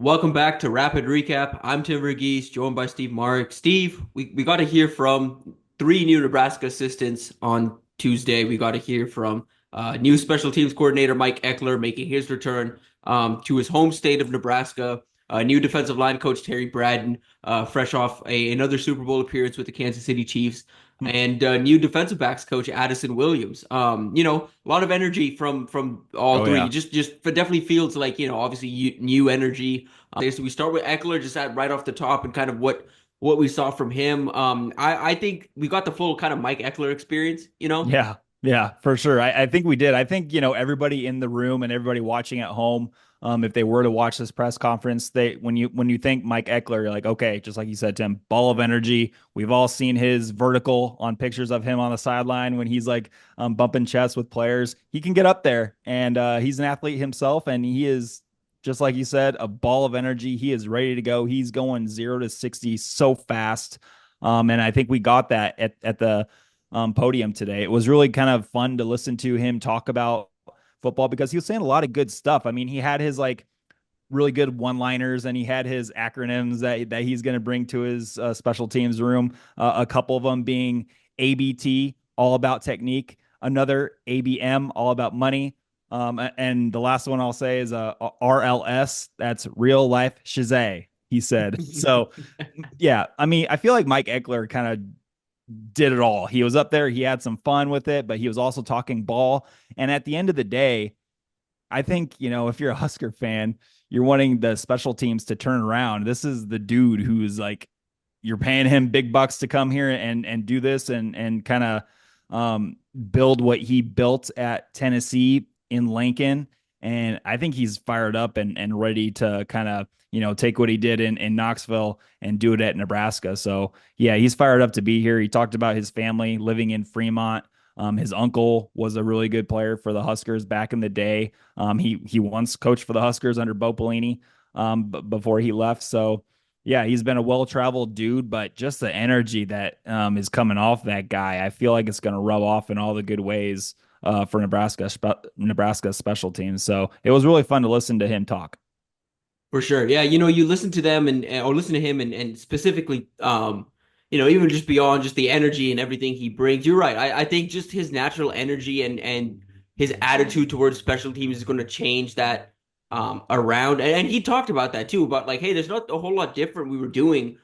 Welcome back to Rapid Recap. I'm Tim Verghese, joined by Steve Marik. Steve, we got to hear from three new Nebraska assistants on Tuesday. We got to hear from new special teams coordinator Mike Ekeler making his return to his home state of Nebraska. New defensive line coach Terry Bradden, fresh off another Super Bowl appearance with the Kansas City Chiefs, and new defensive backs coach Addison Williams. A lot of energy from all Oh three. yeah. Just definitely feels like obviously new energy. So we start with Eckler just at right off the top and kind of what we saw from him. I think we got the full kind of Mike Eckler experience. Yeah. Yeah, for sure. I think we did. I think, everybody in the room and everybody watching at home, if they were to watch this press conference, they when you think Mike Eckler, you're like, okay, just like you said, Tim, ball of energy. We've all seen his vertical on pictures of him on the sideline when he's like bumping chests with players. He can get up there and he's an athlete himself, and he is just like you said, a ball of energy. He is ready to go. He's going 0 to 60 so fast. And I think we got that at the podium today. It was really kind of fun to listen to him talk about football because he was saying a lot of good stuff. I mean, he had his like really good one-liners and he had his acronyms that he's going to bring to his special teams room. A couple of them being ABT, all about technique. Another ABM, all about money. And the last one I'll say is RLS. That's real life Shazay. He said. So yeah, I mean, I feel like Mike Eckler kind of did it all. He was up there, he had some fun with it, but he was also talking ball. And at the end of the day, I think, if you're a Husker fan, you're wanting the special teams to turn around. This is the dude who's like, you're paying him big bucks to come here and do this and kind of build what he built at Tennessee in Lincoln. And I think he's fired up and ready to kind of, take what he did in Knoxville and do it at Nebraska. So yeah, he's fired up to be here. He talked about his family living in Fremont. His uncle was a really good player for the Huskers back in the day. He once coached for the Huskers under Bo Pelini before he left. So yeah, he's been a well-traveled dude, but just the energy that is coming off that guy, I feel like it's going to rub off in all the good ways for Nebraska special teams. So it was really fun to listen to him talk. For sure. Yeah, you listen to them or listen to him and specifically even just beyond just the energy and everything he brings. You're right. I think just his natural energy and his attitude towards special teams is going to change that around. And he talked about that too, about like, hey, there's not a whole lot different we were doing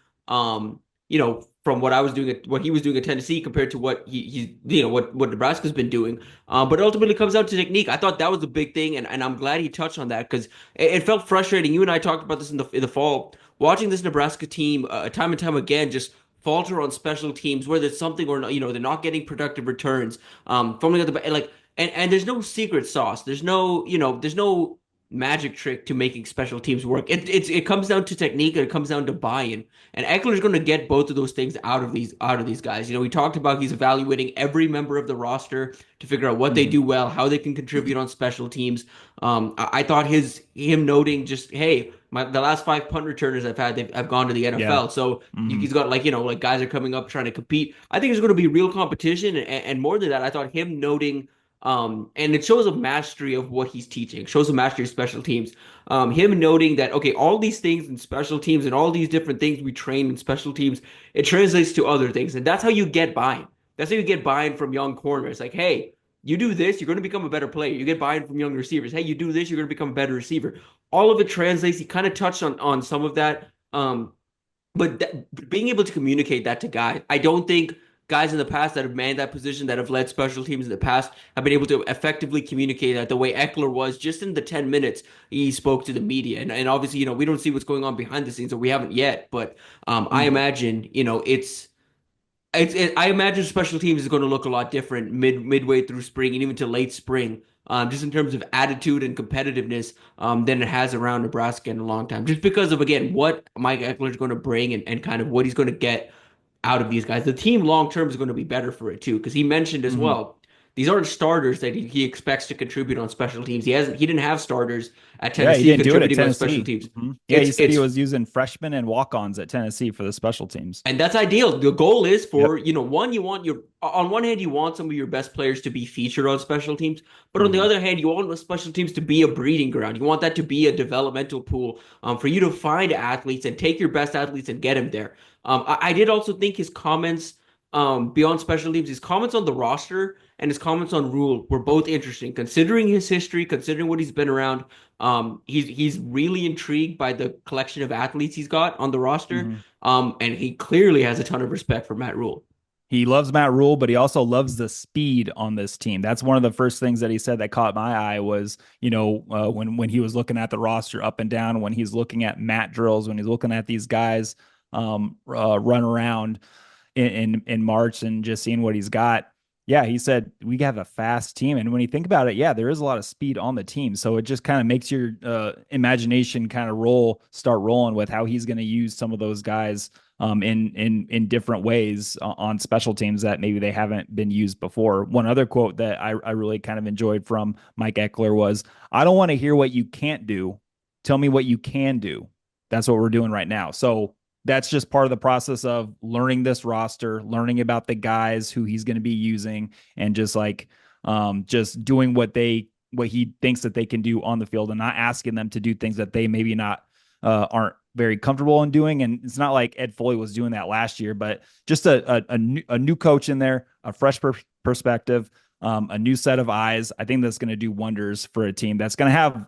from what I was doing what he was doing at Tennessee compared to what he's what Nebraska's been doing. But ultimately it comes down to technique. I thought that was a big thing, and I'm glad he touched on that because it felt frustrating. You and I talked about this in the fall, watching this Nebraska team time and time again just falter on special teams, whether it's something or not. They're not getting productive returns. Fumbling at the like, and there's no secret sauce. There's no magic trick to making special teams work. It comes down to technique and it comes down to buy-in. And Eckler's going to get both of those things out of these guys. We talked about he's evaluating every member of the roster to figure out what they Mhm. do well, how they can contribute on special teams. I thought him noting just, hey, the last five punt returners I've had, I've gone to the Yeah. NFL. So Hmm. he's got like guys are coming up trying to compete. I think there's going to be real competition, and more than that, I thought him noting. And it shows a mastery of what he's teaching, shows a mastery of special teams. Him noting that, okay, all these things in special teams and all these different things we train in special teams, it translates to other things. And that's how you get buy-in. That's how you get buy-in from young corners. Like, hey, you do this, you're going to become a better player. You get buy-in from young receivers. Hey, you do this, you're going to become a better receiver. All of it translates. He kind of touched on some of that. But being able to communicate that to guys, I don't think guys in the past that have manned that position, that have led special teams in the past, have been able to effectively communicate that the way Eckler was just in the 10 minutes he spoke to the media. And obviously, we don't see what's going on behind the scenes, or we haven't yet. But I Hmm. imagine, I imagine special teams is going to look a lot different midway through spring and even to late spring, just in terms of attitude and competitiveness, than it has around Nebraska in a long time. Just because of again what Mike Eckler is going to bring and kind of what he's going to get out of these guys. The team long term is going to be better for it too, because he mentioned as Hmm. well These aren't starters that he expects to contribute on special teams. He didn't have starters at Yeah, he Tennessee didn't do it at contributing on special Tennessee. teams. Yeah, he It's said he it's was using freshmen and walk-ons at Tennessee for the special teams. And that's ideal. The goal is Yep. for, one, you want on one hand, you want some of your best players to be featured on special teams, but on the hmm other hand, you want the special teams to be a breeding ground. You want that to be a developmental pool, for you to find athletes and take your best athletes and get them there. I did also think his comments, beyond special teams, his comments on the roster and his comments on Rule were both interesting, considering his history, considering what he's been around. He's really intrigued by the collection of athletes he's got on the roster. hmm And he clearly has a ton of respect for Matt Rule. He loves Matt Rule, but he also loves the speed on this team. That's one of the first things that he said that caught my eye was, when he was looking at the roster up and down, when he's looking at mat drills, when he's looking at these guys run around in March and just seeing what he's got. Yeah, he said we have a fast team, and when you think about it, yeah, there is a lot of speed on the team. So it just kind of makes your imagination kind of start rolling with how he's going to use some of those guys in different ways on special teams that maybe they haven't been used before. One other quote that I really kind of enjoyed from Mike Ekeler was, "I don't want to hear what you can't do. Tell me what you can do." That's what we're doing right now. So that's just part of the process of learning this roster, learning about the guys who he's going to be using, and just doing what he thinks that they can do on the field, and not asking them to do things that they maybe not aren't very comfortable in doing. And it's not like Ed Foley was doing that last year, but just a new coach in there, a fresh perspective, a new set of eyes. I think that's going to do wonders for a team that's going to have,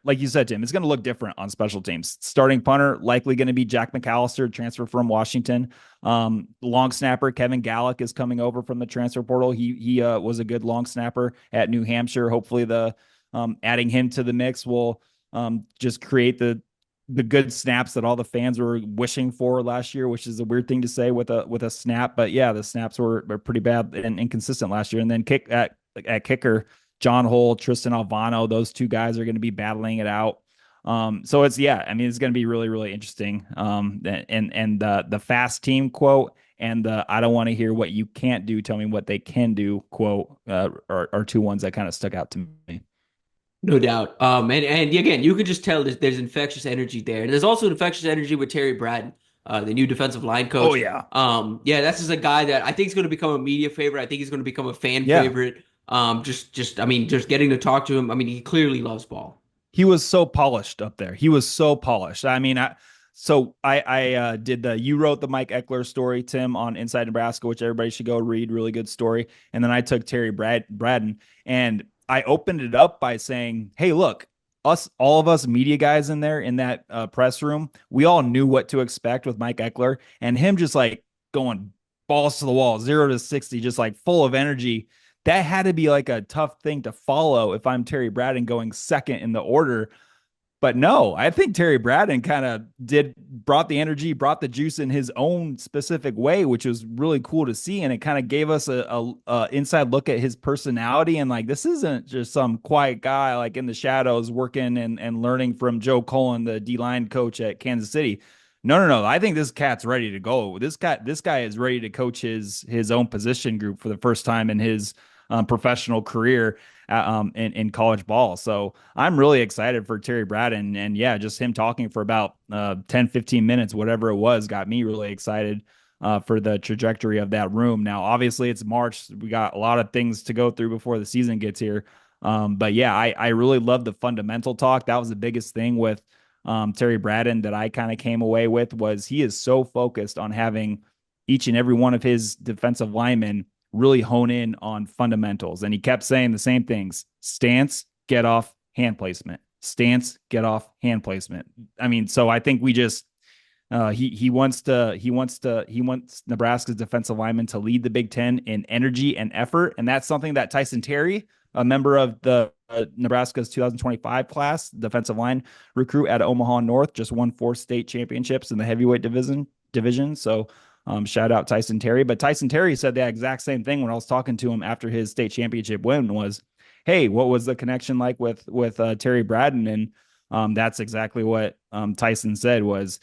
like you said, Tim, it's going to look different on special teams. Starting punter, likely going to be Jack McAllister, transfer from Washington. Long snapper, Kevin Gallick is coming over from the transfer portal. He was a good long snapper at New Hampshire. Hopefully adding him to the mix will just create the good snaps that all the fans were wishing for last year, which is a weird thing to say with a snap, but yeah, the snaps were pretty bad and inconsistent last year. And then at kicker, John Hole, Tristan Alvano, those two guys are going to be battling it out. So it's going to be really, really interesting. And the fast team quote and the "I don't want to hear what you can't do, tell me what they can do" quote are two ones that kind of stuck out to me. No doubt. And again, you could just tell there's infectious energy there. And there's also infectious energy with Terry Bradden, the new defensive line Oh coach. yeah. Yeah, that's just a guy that I think is going to become a media favorite. I think he's going to become a fan Yeah. favorite. I mean, just getting to talk to him. I mean, he clearly loves ball. He was so polished up there. He was so polished. I mean, I did you wrote the Mike Eckler story, Tim, on Inside Nebraska, which everybody should go read. Really good story. And then I took Terry Bradden, and I opened it up by saying, "Hey, look, all of us media guys in there in that press room, we all knew what to expect with Mike Eckler, and him just like going balls to the wall, 0 to 60, just like full of energy." That had to be like a tough thing to follow if I'm Terry Bradden going second in the order. But no, I think Terry Bradden kind of brought the energy, brought the juice in his own specific way, which was really cool to see. And it kind of gave us a inside look at his personality. And like, this isn't just some quiet guy like in the shadows working and learning from Joe Cullen, the D-line coach at Kansas City. No. I think this cat's ready to go. This guy is ready to coach his own position group for the first time in his professional career in college ball. So I'm really excited for Terry Bradden. And yeah, just him talking for about 10, 15 minutes, whatever it was, got me really excited for the trajectory of that room. Now, obviously, it's March. We got a lot of things to go through before the season gets here. But yeah, I really love the fundamental talk. That was the biggest thing with Terry Bradden that I kind of came away with was he is so focused on having each and every one of his defensive linemen really hone in on fundamentals. And he kept saying the same things: stance, get off, hand placement, stance, get off, hand placement. I mean, so I think we just, he wants Nebraska's defensive linemen to lead the Big Ten in energy and effort. And that's something that Tyson Terry, a member of the Nebraska's 2025 class, defensive line recruit at Omaha North, just won 4 state championships in the heavyweight division. So shout out Tyson Terry. But Tyson Terry said the exact same thing when I was talking to him after his state championship win was, "Hey, what was the connection like with Terry Bradden?" And that's exactly what Tyson said was,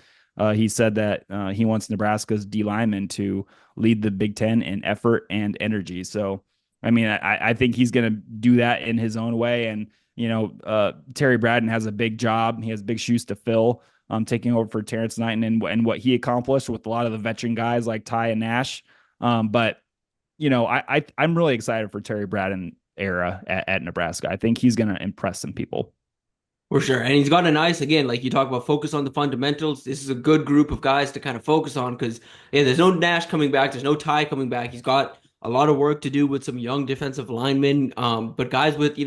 he said that he wants Nebraska's D linemen to lead the Big Ten in effort and energy. So I mean, I think he's going to do that in his own way. And, Terry Bradden has a big job. He has big shoes to fill, taking over for Terrence Knighton and what he accomplished with a lot of the veteran guys like Ty and Nash. But, I'm really excited for Terry Bradden era at Nebraska. I think he's going to impress some people. For sure. And he's got a nice, again, like you talk about focus on the fundamentals. This is a good group of guys to kind of focus on because, yeah, there's no Nash coming back. There's no Ty coming back. He's got a lot of work to do with some young defensive linemen, but guys with,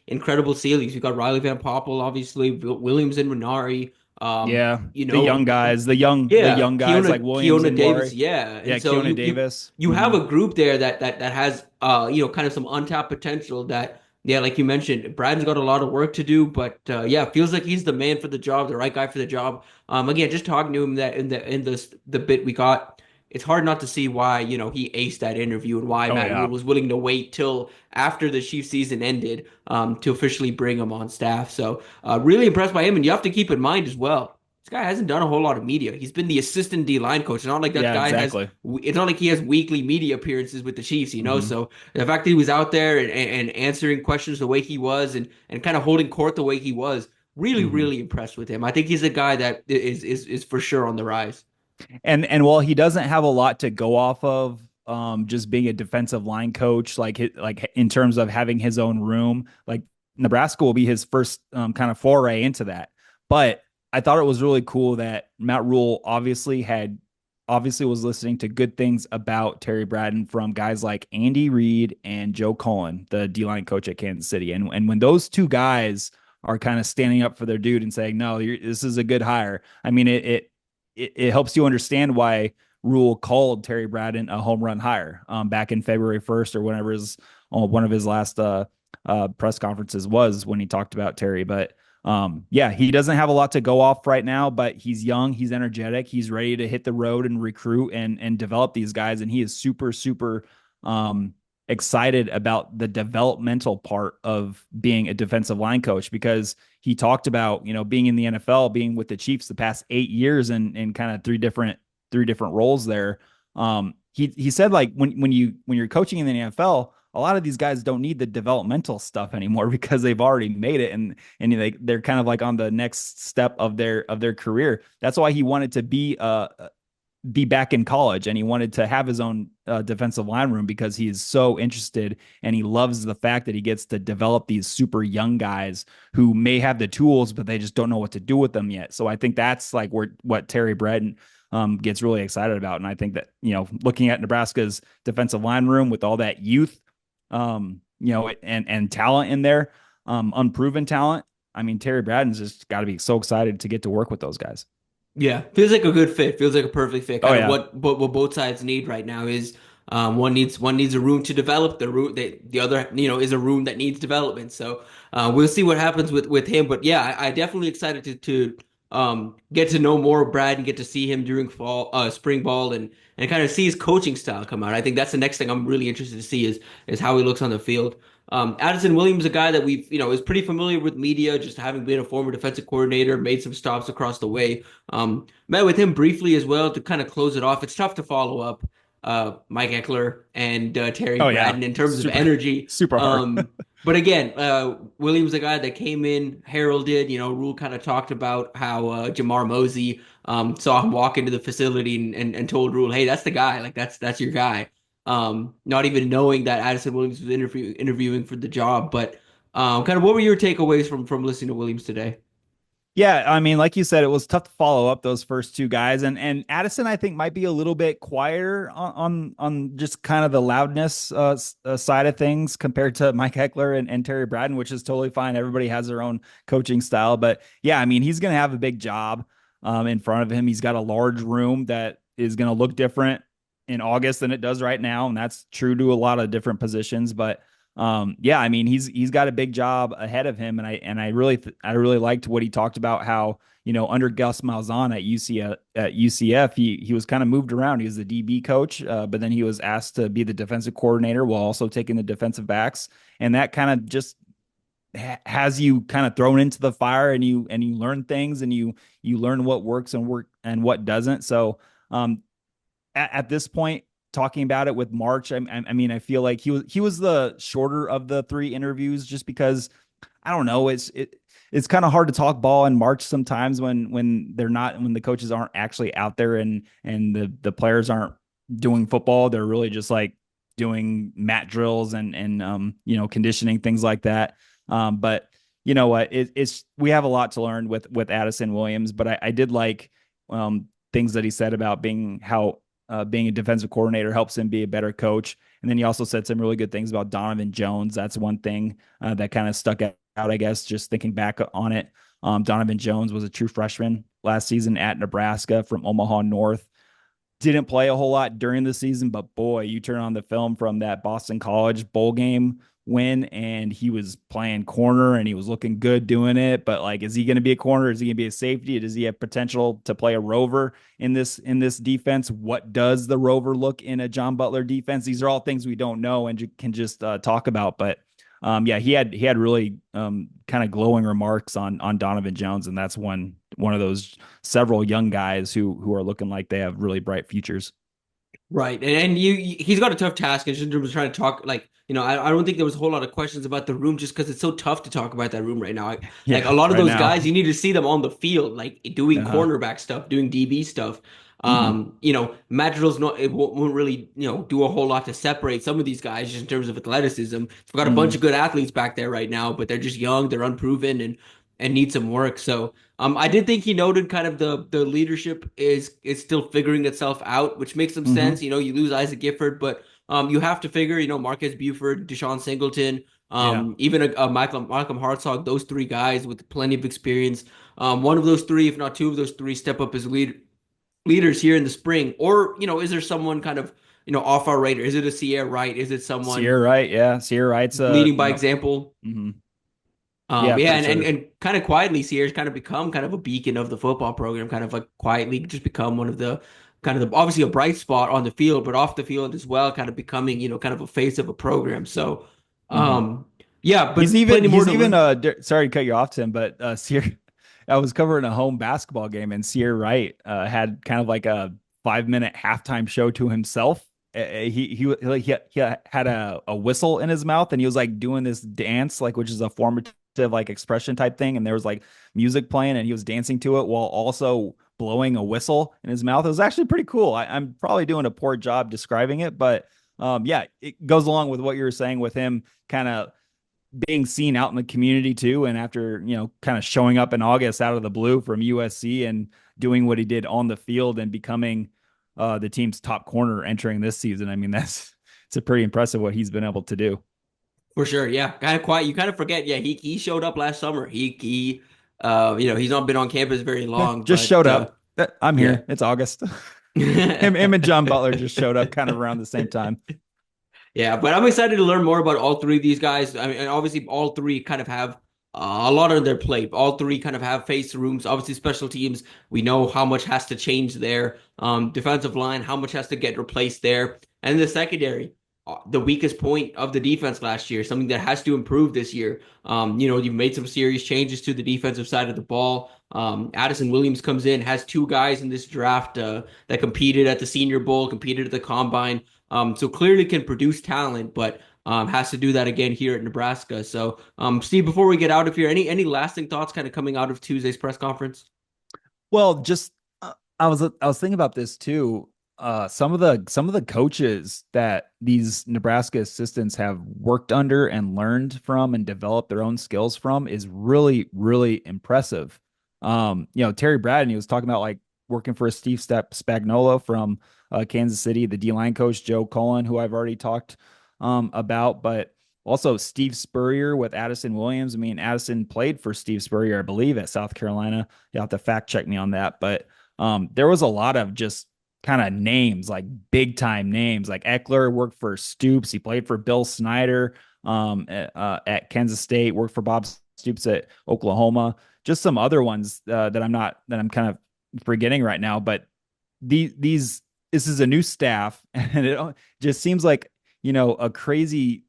incredible ceilings. You've got Riley Van Poppel, obviously, Williams and Renari, Yeah, you the know, young guys, the yeah, young guys like Williams Keona and Davis, Maury. yeah. Yeah, And so Keona you Davis. you have a group there that has kind of some untapped potential that yeah, like you mentioned, Brad's got a lot of work to do, but yeah, feels like he's the man for the job, the right guy for the job. Again, just talking to him that in the bit we got, it's hard not to see why, he aced that interview and why Oh Matt Rule yeah. was willing to wait till after the Chiefs season ended to officially bring him on staff. So really impressed by him, and you have to keep in mind as well. This guy hasn't done a whole lot of media. He's been the assistant D line coach. It's not like that Yeah, guy has. exactly. It's not like he has weekly media appearances with the Chiefs. Hmm. So the fact that he was out there and answering questions the way he was and kind of holding court the way he was, really, Hmm. really impressed with him. I think he's a guy that is for sure on the rise. And while he doesn't have a lot to go off of, just being a defensive line coach, like in terms of having his own room, like Nebraska will be his first kind of foray into that. But I thought it was really cool that Matt Rule obviously was listening to good things about Terry Bradden from guys like Andy Reid and Joe Cullen, the D line coach at Kansas City. And when those two guys are kind of standing up for their dude and saying, no, this is a good hire. I mean, it helps you understand why Rule called Terry Bradden a home run hire back in February 1st or whenever one of his last press conferences was when he talked about Terry. But yeah, he doesn't have a lot to go off right now, but he's young, he's energetic, he's ready to hit the road and recruit and develop these guys, and he is super super excited about the developmental part of being a defensive line coach because he talked about being in the NFL, being with the Chiefs the past 8 years and kind of three different roles there. He said like when you're coaching in the NFL, a lot of these guys don't need the developmental stuff anymore because they've already made it and they're kind of like on the next step of their career. That's why he wanted to be back in college and he wanted to have his own defensive line room because he is so interested and he loves the fact that he gets to develop these super young guys who may have the tools but they just don't know what to do with them yet. So I think that's like what Terry Bradden gets really excited about. And I think that looking at Nebraska's defensive line room with all that youth and talent in there, unproven talent, I mean Terry Bradden's just got to be so excited to get to work with those guys. Yeah, feels like a good fit. Feels like a perfect fit. Oh Kind of yeah. what both sides need right now is one needs a room to develop. The other is a room that needs development. So we'll see what happens with him. But yeah, I definitely excited to get to know more of Brad and get to see him during spring ball and kind of see his coaching style come out. I think that's the next thing I'm really interested to see is how he looks on the field. Addison Williams, a guy that we've is pretty familiar with media, just having been a former defensive coordinator, made some stops across the way. Met with him briefly as well to kind of close it off. It's tough to follow up Mike Ekeler and Terry Oh yeah. Bradden in terms of Super energy. super hard. But again, Williams, a guy that came in, heralded, Rule kind of talked about how Jamar Mosey saw him walk into the facility and told Rule, hey, that's the guy. Like, that's your guy. Not even knowing that Addison Williams was interviewing for the job. But kind of what were your takeaways from listening to Williams today? Yeah, I mean, like you said, it was tough to follow up those first two guys, and Addison, I think, might be a little bit quieter on just kind of the loudness side of things compared to Mike Heckler and Terry Bradden, which is totally fine. Everybody has their own coaching style, but yeah, I mean, he's going to have a big job in front of him. He's got a large room that is going to look different in August than it does right now, and that's true to a lot of different positions, but. Yeah, I mean he's got a big job ahead of him, and I really liked what he talked about how under Gus Malzahn at UCF he was kind of moved around. He was the DB coach, but then he was asked to be the defensive coordinator while also taking the defensive backs, and that kind of just has you kind of thrown into the fire, and you learn things, and you learn what works and what doesn't. So at this point, talking about it with March. I mean, I feel like he was the shorter of the three interviews, just because I don't know. It's kind of hard to talk ball in March sometimes when they're not, when the coaches aren't actually out there, and the players aren't doing football. They're really just like doing mat drills and conditioning, things like that. But you know what? It's we have a lot to learn with Addison Williams, but I did like things that he said about being a defensive coordinator helps him be a better coach. And then he also said some really good things about Donovan Jones. That's one thing that kind of stuck out, I guess, just thinking back on it. Donovan Jones was a true freshman last season at Nebraska from Omaha North. Didn't play a whole lot during the season, but boy, you turn on the film from that Boston College bowl game win, and he was playing corner and he was looking good doing it. But like, is he going to be a corner? Is he going to be a safety? Does he have potential to play a rover in this defense? What does the rover look in a John Butler defense? These are all things we don't know and can just talk about. But yeah, he had really kind of glowing remarks on Donovan Jones, and that's one of those several young guys who are looking like they have really bright futures. Right. And he's got a tough task in terms of trying to talk like, I don't think there was a whole lot of questions about the room just because it's so tough to talk about that room right now. Like a Yeah, lot of right those now. guys, you need to see them on the field, like doing Uh-huh. cornerback stuff, doing DB stuff. Hmm. Matt Drill's not it won't really, do a whole lot to separate some of these guys just in terms of athleticism. We've got a bunch Hmm. of good athletes back there right now, but they're just young, they're unproven and need some work. So I did think he noted kind of the leadership is still figuring itself out, which makes some sense. Hmm. You lose Isaac Gifford, but you have to figure, Marquez Buford, Deshaun Singleton, Yeah. even a Malcolm Hartzog, those three guys with plenty of experience. One of those three, if not two of those three, step up as leaders here in the spring. Or, is there someone kind of, off our radar? Is it a Sierra Wright? Is it someone Sierra Wright, yeah. Sierra Wright's leading by example? mhm. Yeah, Yeah, for and sure. kind of quietly, Sierra's kind of become kind of a beacon of the football program, kind of like quietly just become one of the kind of obviously a bright spot on the field, but off the field as well, kind of becoming, kind of a face of a program. So, Hmm. um, yeah, He's but even plenty more he's to even learn. sorry to cut you off, Tim, but Sierra I was covering a home basketball game, and Sierra Wright had kind of like a 5 minute halftime show to himself. He had a whistle in his mouth, and he was like doing this dance, like, which is a formative like expression type thing, and there was like music playing, and he was dancing to it while also blowing a whistle in his mouth. It was actually pretty cool. I'm probably doing a poor job describing it, but yeah, it goes along with what you were saying with him kind of being seen out in the community too. And after, kind of showing up in August out of the blue from USC and doing what he did on the field and becoming the team's top corner entering this season. I mean, it's a pretty impressive what he's been able to do. For sure, yeah, kind of quiet. You kind of forget, yeah, he showed up last summer. He's not been on campus very Yeah, long, just but showed up. I'm yeah. here. It's August. him and John Butler just showed up kind of around the same time. Yeah, but I'm excited to learn more about all three of these guys. I mean, and obviously, all three kind of have a lot on their plate. All three kind of have face rooms. Obviously, special teams, we know how much has to change there. Defensive line, how much has to get replaced there. And the secondary, the weakest point of the defense last year, something that has to improve this year. You've made some serious changes to the defensive side of the ball. Addison Williams comes in, has two guys in this draft that competed at the Senior Bowl, competed at the Combine. So clearly can produce talent, but has to do that again here at Nebraska. So, Steve, before we get out of here, any lasting thoughts kind of coming out of Tuesday's press conference? Well, just I was thinking about this too. Some of the coaches that these Nebraska assistants have worked under and learned from and developed their own skills from is really, really impressive. Terry Bradden, he was talking about like working for Steve Spagnuolo from Kansas City, the D line coach Joe Cullen, who I've already talked about, but also Steve Spurrier with Addison Williams. I mean, Addison played for Steve Spurrier, I believe, at South Carolina. You'll have to fact check me on that, but there was a lot of just kind of names, like big time names. Like Eckler worked for Stoops. He played for Bill Snyder at Kansas State, worked for Bob Stoops at Oklahoma. Just some other ones that I'm kind of forgetting right now. But these this is a new staff, and it just seems like a crazy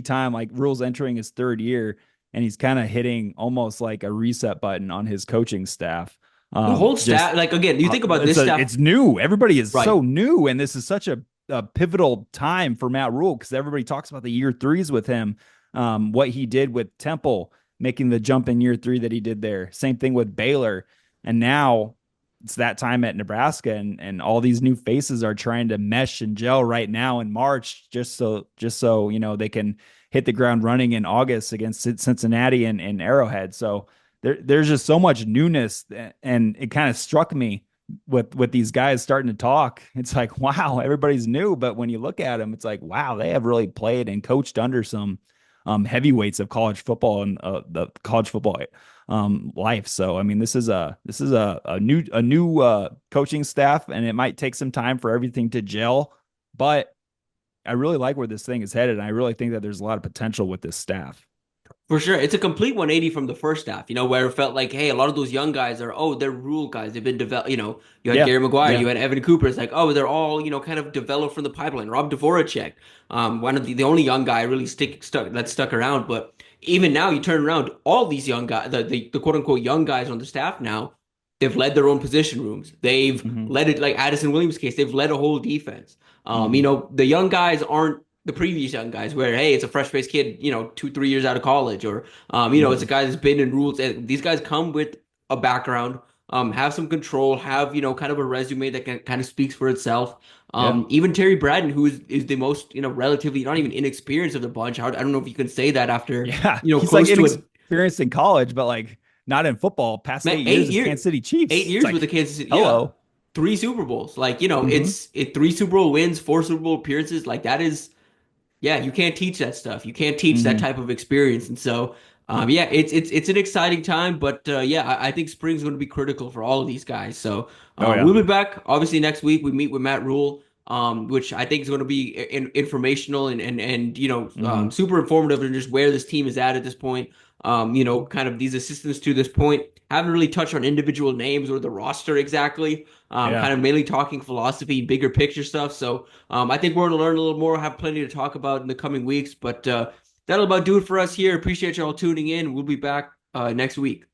time. Like Rule's entering his third year, and he's kind of hitting almost like a reset button on his coaching staff. The whole Just staff, like again, you think about this staff, it's new. Everybody is right? so new, and this is such a a pivotal time for Matt Rule because everybody talks about the year threes with him, what he did with Temple, making the jump in year three that he did there. Same thing with Baylor. And now it's that time at Nebraska, and all these new faces are trying to mesh and gel right now in March, just so they can hit the ground running in August against Cincinnati and Arrowhead. So there's just so much newness, and it kind of struck me with these guys starting to talk. It's like, wow, everybody's new, but when you look at them, it's like, wow, they have really played and coached under some heavyweights of college football and the college football life. So I mean, this is a new coaching staff, and it might take some time for everything to gel, but I really like where this thing is headed, and I really think that there's a lot of potential with this staff. For sure. It's a complete 180 from the first half, where it felt like, hey, a lot of those young guys are, oh, they're rule guys. They've been developed, you had Yeah, Gary McGuire, yeah, you had Evan Cooper. It's like, oh, they're all, kind of developed from the pipeline. Rob Dvoracek, one of the only young guy really stuck around. But even now, you turn around, all these young guys, the quote unquote young guys on the staff now, they've led their own position rooms. They've hmm led it, like Addison Williams' case, they've led a whole defense. hmm The young guys aren't the previous young guys where, hey, it's a fresh faced kid, 2, 3 years out of college, or it's a hmm guy that's been in rules. And these guys come with a background, have some control, have kind of a resume that kind of speaks for itself. yeah, Even Terry Bradden, who is the most relatively not even inexperienced of the bunch. I don't know if you can say that after yeah. He's like close to a inexperienced in college, but like not in football. Past man, 8 years eight of years, Kansas City eight Chiefs. It's years with the like, Kansas City, yeah, hello. 3 Super Bowls. Like hmm it 3 Super Bowl wins, 4 Super Bowl appearances. Like that is. Yeah, you can't teach that stuff. You can't teach that hmm type of experience. And so, yeah, it's an exciting time. But yeah, I think spring's going to be critical for all of these guys. So Oh yeah. we'll be back. Obviously, next week we meet with Matt Rule, which I think is going to be informational and hmm super informative and just where this team is at this point. Kind of these assistants to this point. Haven't really touched on individual names or the roster exactly. Yeah. Kind of mainly talking philosophy, bigger picture stuff. So I think we're going to learn a little more, have plenty to talk about in the coming weeks. But that'll about do it for us here. Appreciate y'all tuning in. We'll be back next week.